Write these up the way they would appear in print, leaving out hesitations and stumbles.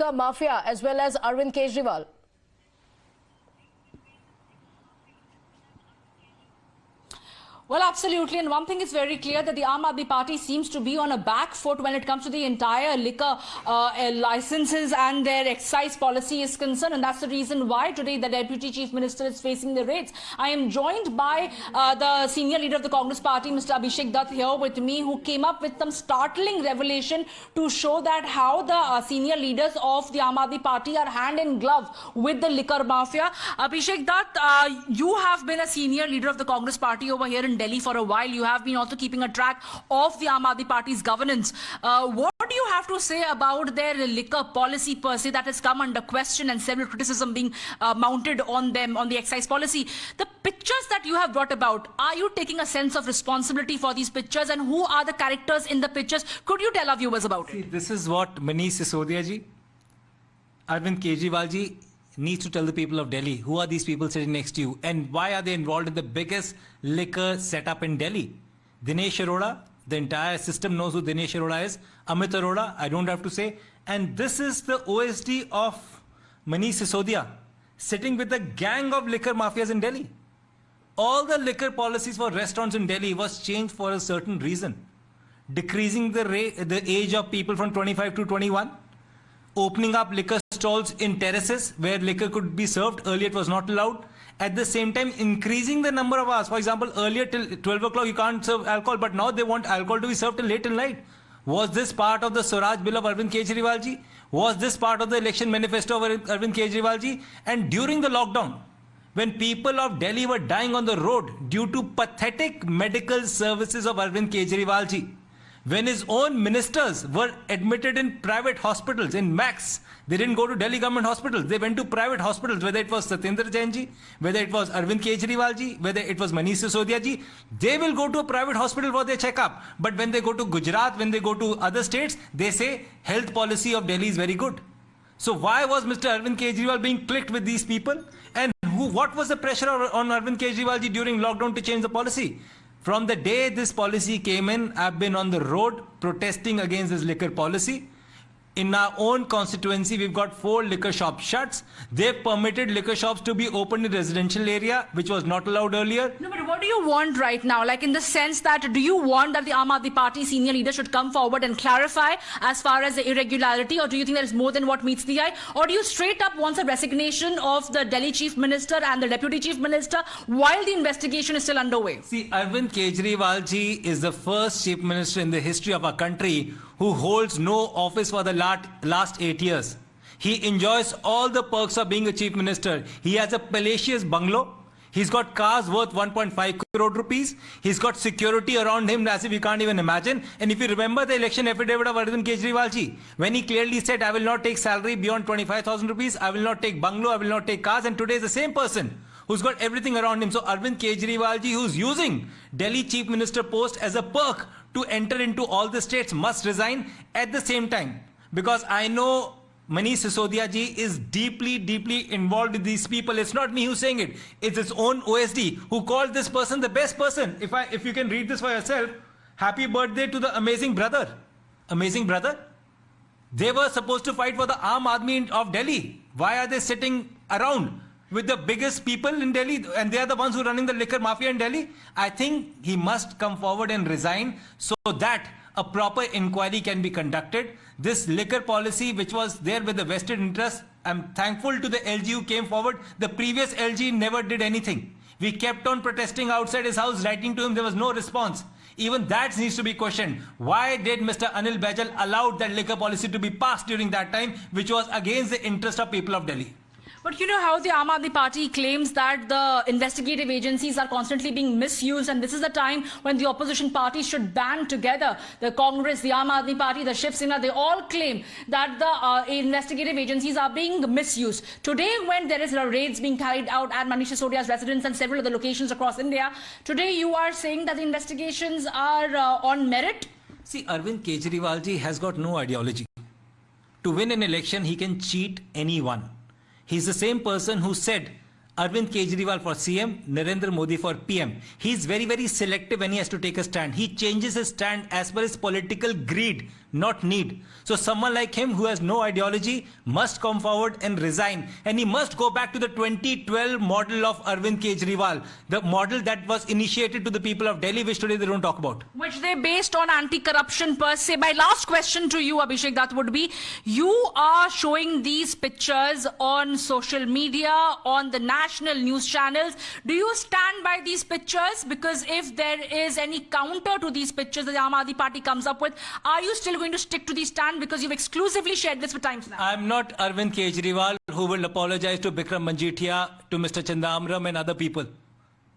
liquor mafia as well as Arvind Kejriwal? Well, absolutely. And one thing is very clear that the Aam Aadmi Party seems to be on a back foot when it comes to the entire liquor licenses and their excise policy is concerned. And that's the reason why today the Deputy Chief Minister is facing the raids. I am joined by the senior leader of the Congress Party, Mr. Abhishek Dutt, here with me, who came up with some startling revelation to show that how the senior leaders of the Aam Aadmi Party are hand in glove with the liquor mafia. Abhishek Dutt, you have been a senior leader of the Congress Party over here in Delhi for a while. You have been also keeping a track of the Aam Aadmi Party's governance. What do you have to say about their liquor policy per se that has come under question and several criticism being mounted on them on the excise policy? The pictures that you have brought about, are you taking a sense of responsibility for these pictures, and who are the characters in the pictures? Could you tell our viewers about it? This is what Manish Sisodia ji, Arvind Kejriwal ji needs to tell the people of Delhi. Who are these people sitting next to you, and why are they involved in the biggest liquor setup in Delhi? Dinesh Arora, the entire system knows who Dinesh Arora is. Amit Arora, I don't have to say. And this is the OSD of Manish Sisodia, sitting with a gang of liquor mafias in Delhi. All the liquor policies for restaurants in Delhi was changed for a certain reason. Decreasing the age of people from 25 to 21. Opening up liquor stalls in terraces where liquor could be served. Earlier it was not allowed. At the same time, increasing the number of hours. For example, earlier till 12 o'clock you can't serve alcohol, but now they want alcohol to be served till late in night. Was this part of the Swaraj bill of Arvind Kejriwal ji? Was this part of the election manifesto of Arvind Kejriwal ji? And during the lockdown, when people of Delhi were dying on the road due to pathetic medical services of Arvind Kejriwal ji, when his own ministers were admitted in private hospitals, in Max, they didn't go to Delhi government hospitals. They went to private hospitals, whether it was Satyendra Jain ji, whether it was Arvind Kejriwal ji, whether it was Manish Sisodia ji. They will go to a private hospital for their checkup. But when they go to Gujarat, when they go to other states, they say health policy of Delhi is very good. So why was Mr. Arvind Kejriwal being clicked with these people? And what was the pressure on Arvind Kejriwal ji during lockdown to change the policy? From the day this policy came in, I've been on the road protesting against this liquor policy. In our own constituency, we've got 4 liquor shop shuts. They've permitted liquor shops to be opened in residential area, which was not allowed earlier. No, but what do you want right now? Like, in the sense that, do you want that the Aam Aadmi Party senior leader should come forward and clarify as far as the irregularity, or do you think there is more than what meets the eye? Or do you straight up want a resignation of the Delhi Chief Minister and the Deputy Chief Minister while the investigation is still underway? See, Arvind Kejriwal ji is the first Chief Minister in the history of our country who holds no office for the last 8 years. He enjoys all the perks of being a Chief Minister. He has a palatial bungalow. He's got cars worth 1.5 crore rupees. He's got security around him as if you can't even imagine. And if you remember the election affidavit of Arvind Kejriwal ji, when he clearly said, I will not take salary beyond 25,000 rupees, I will not take bungalow, I will not take cars, and today is the same person who's got everything around him. So Arvind Kejriwal ji, who's using Delhi Chief Minister post as a perk to enter into all the states, must resign at the same time. Because I know Manish Sisodia ji is deeply, deeply involved with these people. It's not me who's saying it. It's his own OSD who called this person the best person. If you can read this for yourself, happy birthday to the amazing brother. Amazing brother. They were supposed to fight for the Aam Aadmi of Delhi. Why are they sitting around with the biggest people in Delhi, and they are the ones who are running the liquor mafia in Delhi? I think he must come forward and resign so that a proper inquiry can be conducted. This liquor policy, which was there with the vested interest, I'm thankful to the LG who came forward. The previous LG never did anything. We kept on protesting outside his house, writing to him. There was no response. Even that needs to be questioned. Why did Mr. Anil Baijal allow that liquor policy to be passed during that time, which was against the interest of people of Delhi? But you know how the Aam Aadmi Party claims that the investigative agencies are constantly being misused, and this is the time when the opposition parties should band together. The Congress, the Aam Aadmi Party, the Shiv Sena, they all claim that the investigative agencies are being misused. Today, when there is raids being carried out at Manish Sisodia's residence and several other locations across India, today you are saying that the investigations are on merit? See, Arvind Kejriwal ji has got no ideology. To win an election, he can cheat anyone. He's the same person who said Arvind Kejriwal for CM, Narendra Modi for PM. He's very, very selective when he has to take a stand. He changes his stand as per his political greed, not need. So someone like him who has no ideology must come forward and resign. And he must go back to the 2012 model of Arvind Kejriwal, the model that was initiated to the people of Delhi, which today they don't talk about. Which they based on anti-corruption per se. My last question to you, Abhishek, that would be, you are showing these pictures on social media, on the national news channels. Do you stand by these pictures? Because if there is any counter to these pictures that the Aam Aadmi Party comes up with, are you still going to stick to the stand because you've exclusively shared this with Times Now? I'm not Arvind Kejriwal who will apologize to Bikram Manjithia, to Mr. Chandamram and other people.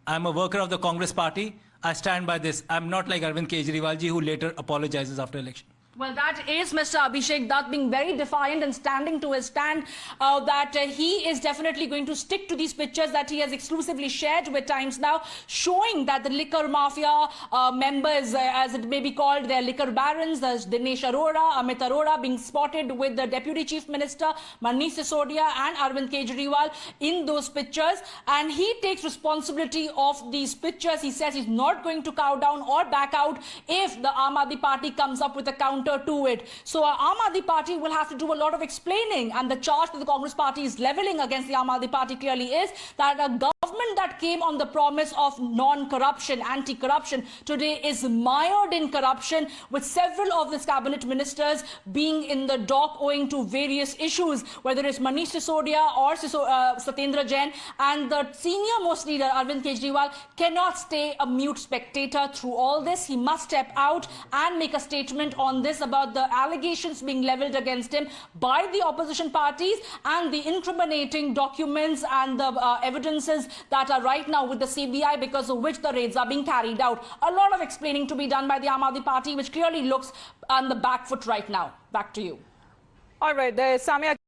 I'm a worker of the Congress party. I stand by this. I'm not like Arvind Kejriwal ji who later apologizes after election. Well, that is Mr. Abhishek Dutt being very defiant and standing to his stand that he is definitely going to stick to these pictures that he has exclusively shared with Times Now, showing that the liquor mafia members, as it may be called, their liquor barons, Dinesh Arora, Amit Arora, being spotted with the Deputy Chief Minister, Manish Sisodia and Arvind Kejriwal in those pictures. And he takes responsibility of these pictures. He says he's not going to cow down or back out if the Aam Aadmi Party comes up with a counter to it. So Aam Aadmi Party will have to do a lot of explaining, and the charge that the Congress Party is levelling against the Aam Aadmi Party clearly is that a government that came on the promise of non-corruption, anti-corruption, today is mired in corruption, with several of the cabinet ministers being in the dock owing to various issues, whether it's Manish Sisodia or Satyendra Jain, and the senior most leader Arvind Kejriwal cannot stay a mute spectator through all this. He must step out and make a statement on this about the allegations being levelled against him by the opposition parties and the incriminating documents and the evidences that are right now with the CBI, because of which the raids are being carried out. A lot of explaining to be done by the Aam Aadmi Party, which clearly looks on the back foot right now. Back to you. All right, there is Samia.